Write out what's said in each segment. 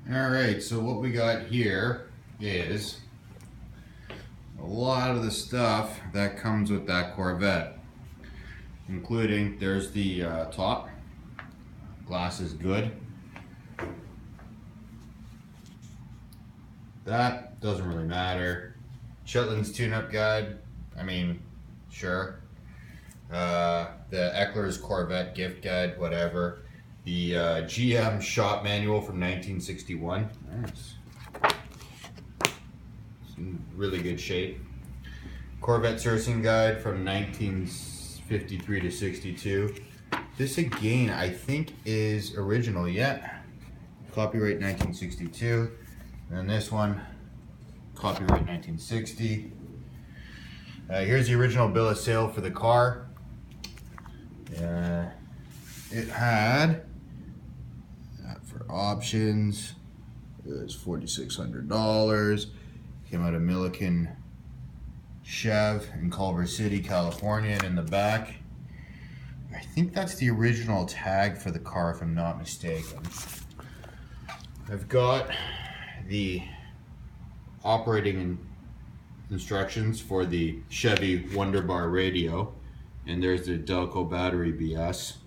Alright, so what we got here is a lot of the stuff that comes with that Corvette, including there's the top. Glass is good. That doesn't really matter. Chitlins tune-up guide, I mean, sure. The Eckler's Corvette gift guide, whatever. The GM shop manual from 1961. Nice. It's in really good shape. Corvette servicing guide from 1953 to 62. This again, I think is original. Yeah. Copyright 1962. And this one, copyright 1960. Here's the original bill of sale for the car. It had, for options, it was $4,600. Came out of Milliken Chev in Culver City, California, and in the back, I think that's the original tag for the car, if I'm not mistaken. I've got the operating instructions for the Chevy Wonderbar radio, and there's the Delco battery BS.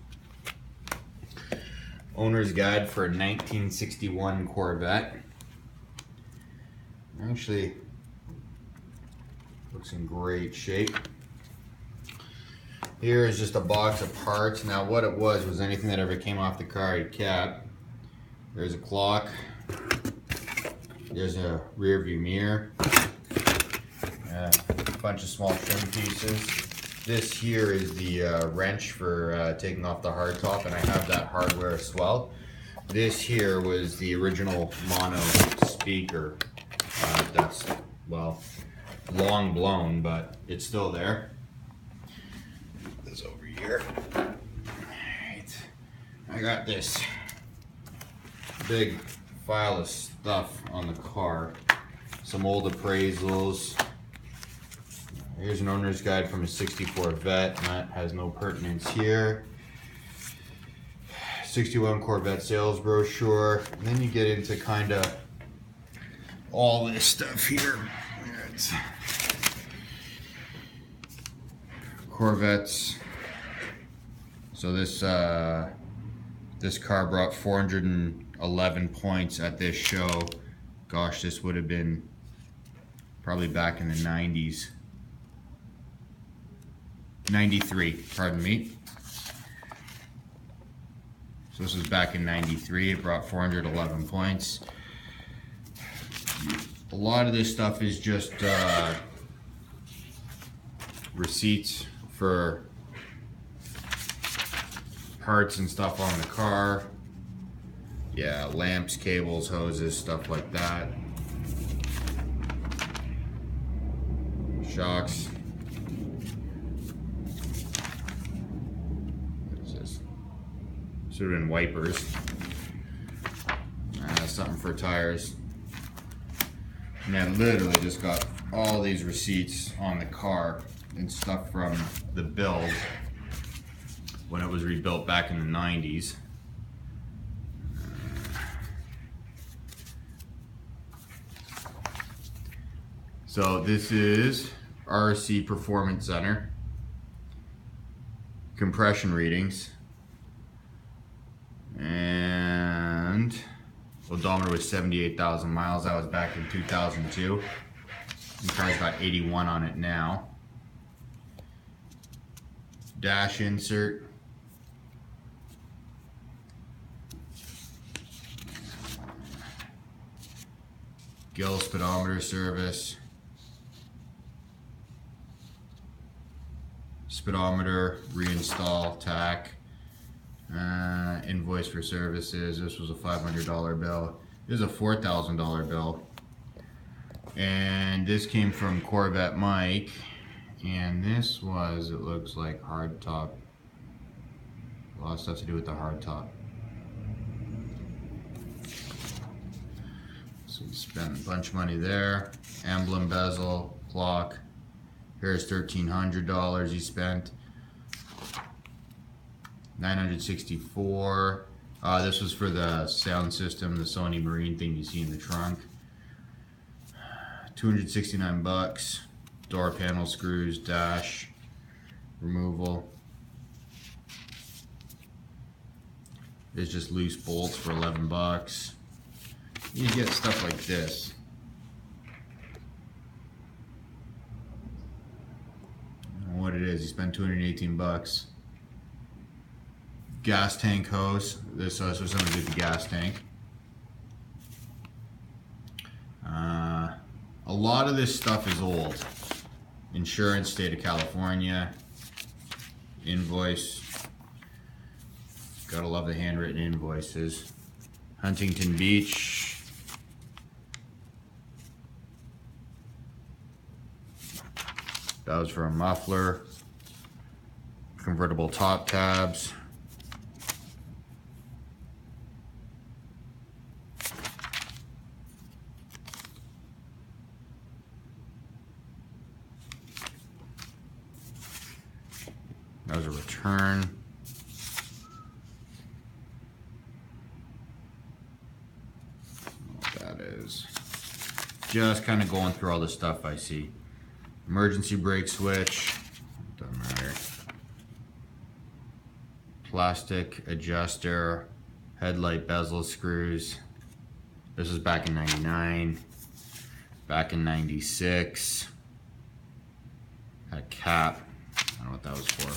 Owner's guide for a 1961 Corvette. Actually looks in great shape. Here is just a box of parts. Now what it was anything that ever came off the car he kept. There's a clock. There's a rear view mirror. A bunch of small trim pieces. This here is the wrench for taking off the hardtop, and I have that hardware as well. This here was the original mono speaker. That's, well, long blown, but it's still there. This over here. Alright. I got this big file of stuff on the car. Some old appraisals. Here's an owner's guide from a 64 Vet. That has no pertinence here. 61 Corvette sales brochure. And then you get into kind of all this stuff here. It's Corvettes. So this car brought 411 points at this show. Gosh, this would have been probably back in the 90s. 93, pardon me. So this was back in 93. It brought 411 points. A lot of this stuff is just receipts for parts and stuff on the car. Yeah, lamps, cables, hoses, stuff like that. Shocks. Should have been wipers. Something for tires. And I literally just got all these receipts on the car and stuff from the build when it was rebuilt back in the 90s. So this is RC Performance Center. Compression readings. And odometer was 78,000 miles. That was back in 2002. The car's got 81 on it now. Dash insert. Gill speedometer service. Speedometer reinstall tack. Invoice for services. This was a $500 bill. This is a $4,000 bill. And this came from Corvette Mike. And this was, it looks like, hard top. A lot of stuff to do with the hard top. So we spent a bunch of money there. Emblem bezel, clock. Here's $1,300 he spent. $964. This was for the sound system, the Sony Marine thing you see in the trunk. 269 bucks. Door panel screws, dash removal. There's just loose bolts for 11 bucks. You get stuff like this. What it is, you spend 218 bucks. Gas tank hose. This is for something to do with the gas tank. A lot of this stuff is old. Insurance, state of California. Invoice. Gotta love the handwritten invoices. Huntington Beach. That was for a muffler. Convertible top tabs. That was a return. What that is. Just kind of going through all the stuff I see. Emergency brake switch. Doesn't matter. Plastic adjuster. Headlight bezel screws. This was back in 99. Back in 96. Had a cap. I don't know what that was for.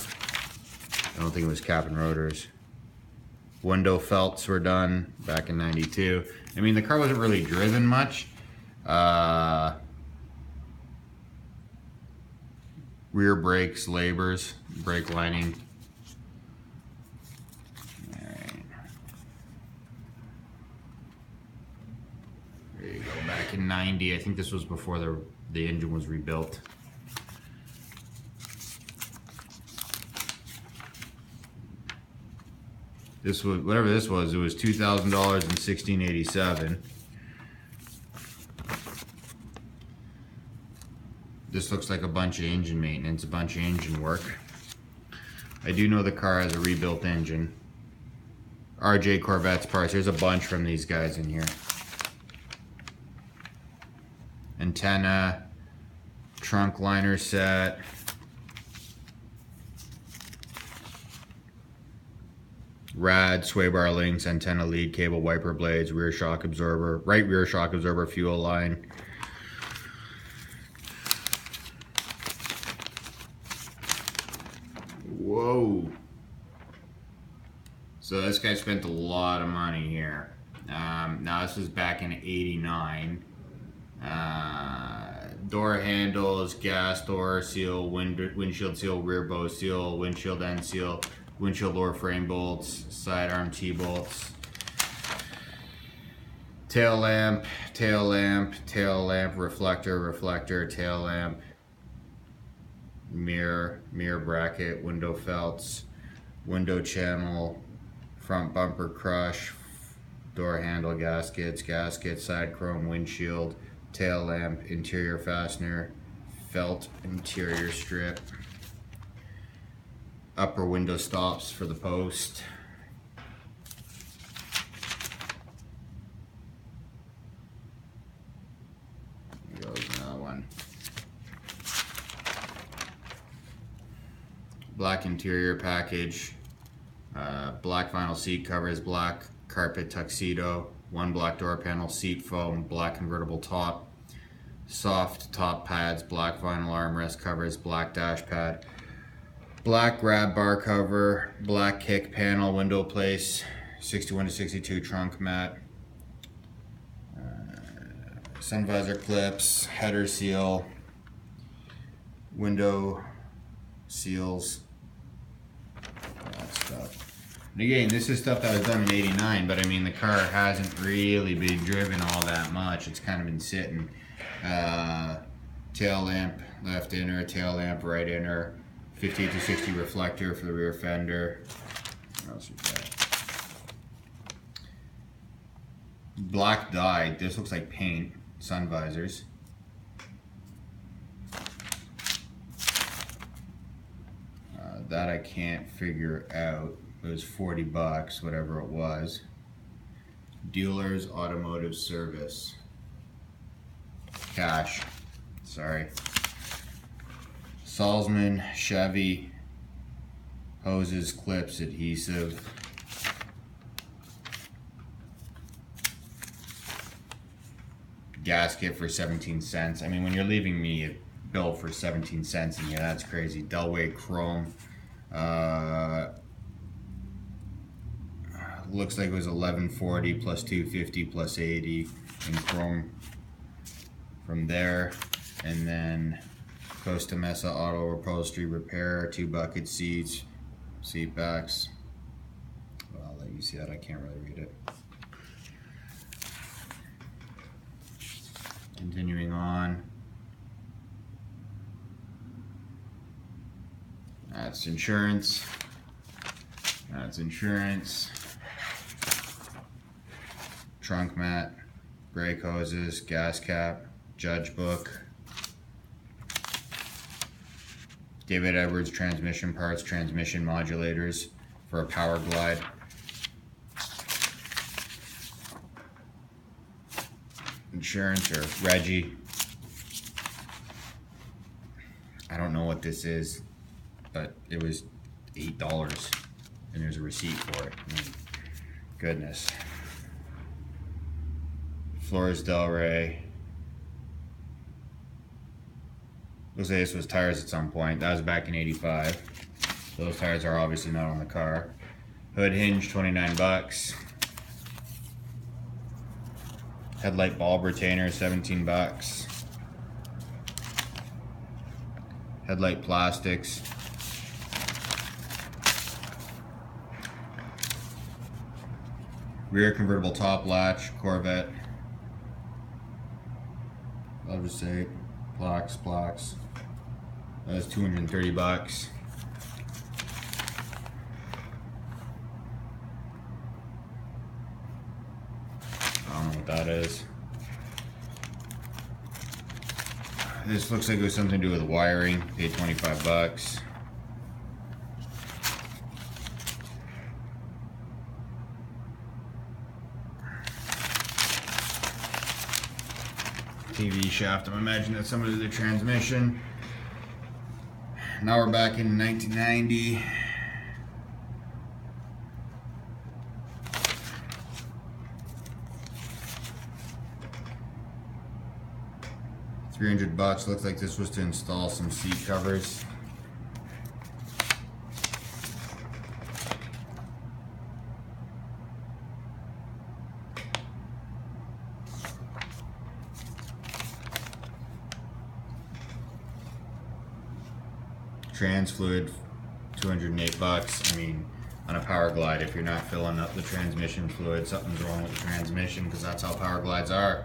I don't think it was cap and rotors. Window felts were done back in 92. I mean, the car wasn't really driven much. Rear brakes, labors, brake lining. All right. There you go, back in 90. I think this was before the engine was rebuilt. This was, whatever this was, it was $2,000 in 1687. This looks like a bunch of engine maintenance, a bunch of engine work. I do know the car has a rebuilt engine. RJ Corvette's parts. There's a bunch from these guys in here. Antenna, trunk liner set. Rad, sway bar links, antenna lead cable, wiper blades, rear shock absorber, right rear shock absorber, fuel line. Whoa. So this guy spent a lot of money here. Now this was back in 89. Door handles, gas door seal, windshield seal, rear bow seal, windshield end seal, windshield lower frame bolts, side arm T-bolts, tail lamp, tail lamp, tail lamp, reflector, reflector, tail lamp, mirror, mirror bracket, window felts, window channel, front bumper crush, door handle gaskets, side chrome windshield, tail lamp, interior fastener, felt interior strip, upper window stops for the post. There goes another one. Black interior package, black vinyl seat covers, black carpet tuxedo, one black door panel, seat foam, black convertible top, soft top pads, black vinyl armrest covers, black dash pad, black grab bar cover, black kick panel, window place, 61 to 62 trunk mat, sun visor clips, header seal, window seals, all that stuff. And again, this is stuff that was done in 89, but I mean, the car hasn't really been driven all that much. It's kind of been sitting. Tail lamp, left inner, tail lamp, right inner, 58 to 60 reflector for the rear fender. What else we got? Black dye. This looks like paint. Sun visors. That I can't figure out. It was 40 bucks, whatever it was. Dealer's Automotive Service. Cash. Sorry. Salzman, Chevy, hoses, clips, adhesive. Gasket for 17 cents. I mean, when you're leaving me a bill for 17 cents in here, that's crazy. Delway Chrome. Looks like it was $11.40 plus $2.50 plus $80 in chrome from there. And then Costa Mesa Auto Upholstery Repair, 2 bucket seats, seat backs. Well, I'll let you see that. I can't really read it. Continuing on. That's insurance. That's insurance. Trunk mat, brake hoses, gas cap, judge book. David Edwards transmission parts, transmission modulators for a Power Glide. Insurance or Reggie. I don't know what this is, but it was $8 and there's a receipt for it. I mean, goodness. Flores Del Rey. Looks like this was tires at some point. That was back in '85. Those tires are obviously not on the car. Hood hinge, 29 bucks. Headlight bulb retainer, 17 bucks. Headlight plastics. Rear convertible top latch, Corvette. I'll just say plaques. That was 230 bucks. I don't know what that is. This looks like it was something to do with wiring. Paid 25 bucks. TV shaft. I'm imagining that's some of the transmission. Now we're back in 1990. $300. Looks like this was to install some seat covers. Trans fluid, 208 bucks. I mean, on a Power Glide, if you're not filling up the transmission fluid, something's wrong with the transmission, because that's how Power Glides are.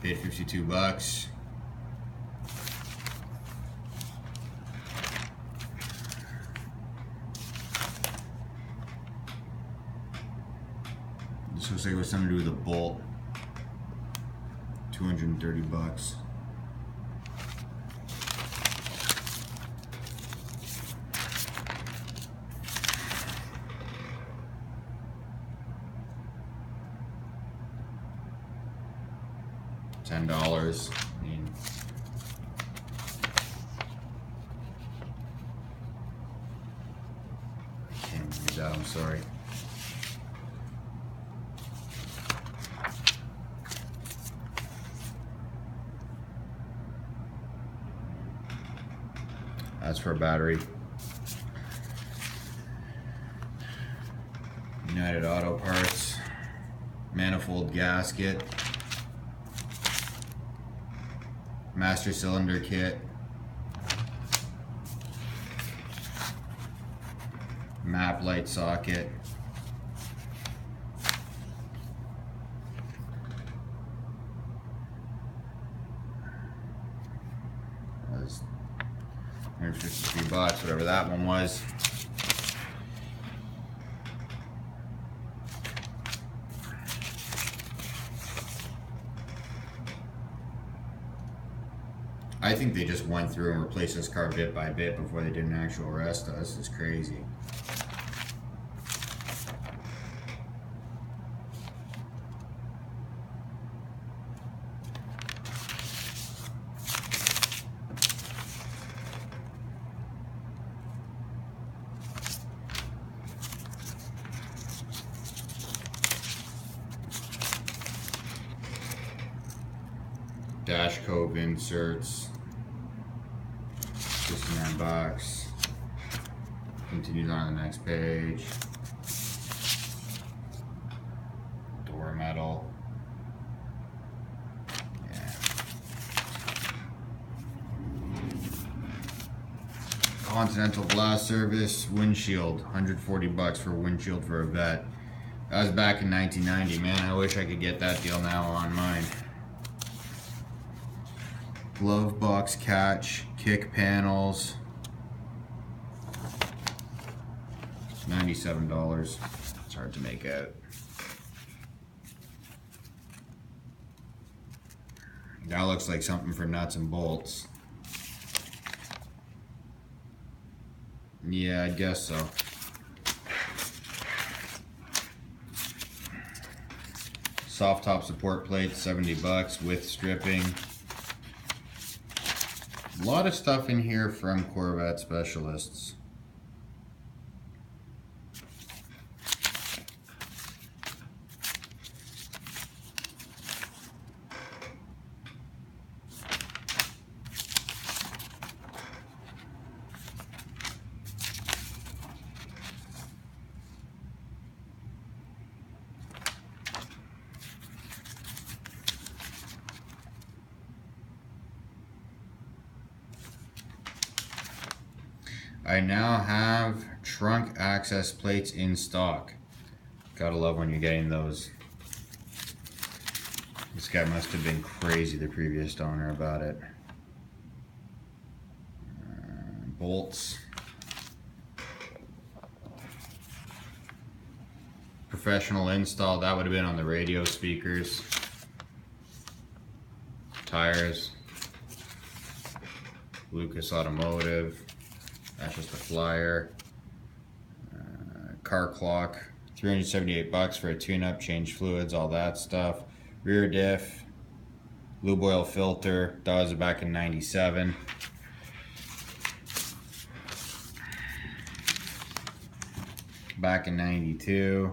Paid 52 bucks. This looks like it was something to do with a bolt. 230 bucks. $10. I mean, I can't read that, I'm sorry. That's for a battery. United Auto Parts. Manifold gasket. Master cylinder kit. Map light socket. That was 153 bucks, whatever that one was. I think they just went through and replaced this car bit by bit before they did an actual arrest us. It's crazy. Dash cove inserts. 69 bucks. Continues on the next page. Door metal. Yeah. Continental glass service windshield. 140 bucks for a windshield for a vet. That was back in 1990. Man, I wish I could get that deal now on mine. Glove box catch, kick panels, $97. It's hard to make out. That looks like something for nuts and bolts. Yeah, I guess so. Soft top support plate, 70 bucks with stripping. A lot of stuff in here from Corvette specialists. I now have trunk access plates in stock. Gotta love when you're getting those. This guy must have been crazy, the previous owner, about it. Bolts. Professional install, that would have been on the radio speakers. Tires. Lucas Automotive. That's just a flyer. Car clock, 378 bucks for a tune-up, change fluids, all that stuff. Rear diff, lube oil filter. That was back in '97. Back in '92,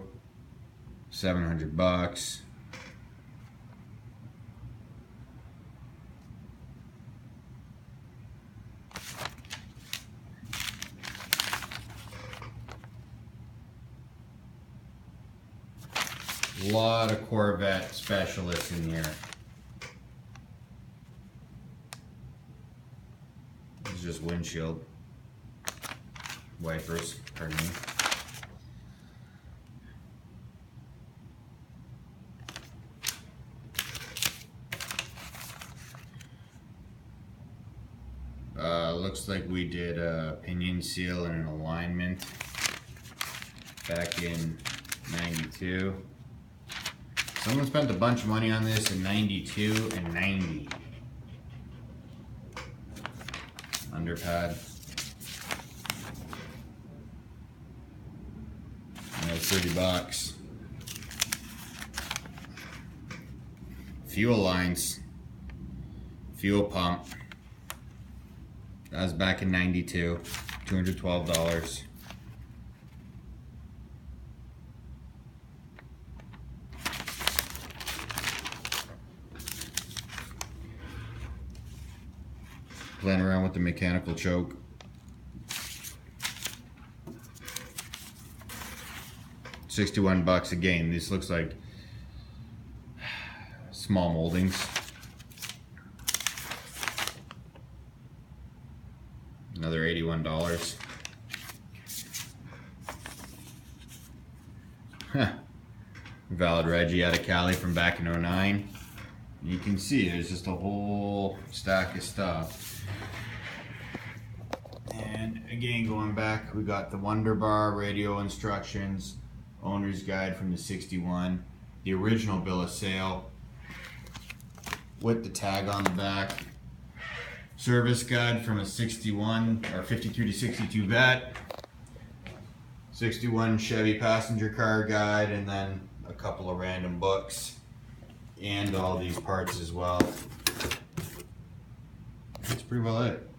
700 bucks. A lot of Corvette specialists in here. This is just windshield wipers, pardon me. Looks like we did a pinion seal and an alignment back in '92. Someone spent a bunch of money on this in '92 and '90. Underpad. And it's 30 bucks. Fuel lines. Fuel pump. That was back in '92. $212. Playing around with the mechanical choke. $61 again. This looks like small moldings. Another $81. Valid Reggie out of Cali from back in '09. You can see there's just a whole stack of stuff. And again, going back, we got the Wonder Bar, radio instructions, owner's guide from the '61, the original bill of sale with the tag on the back. service guide from a 61 or 53 to 62 vet, 61 Chevy passenger car guide, and then a couple of random books and all these parts as well. That's pretty well it.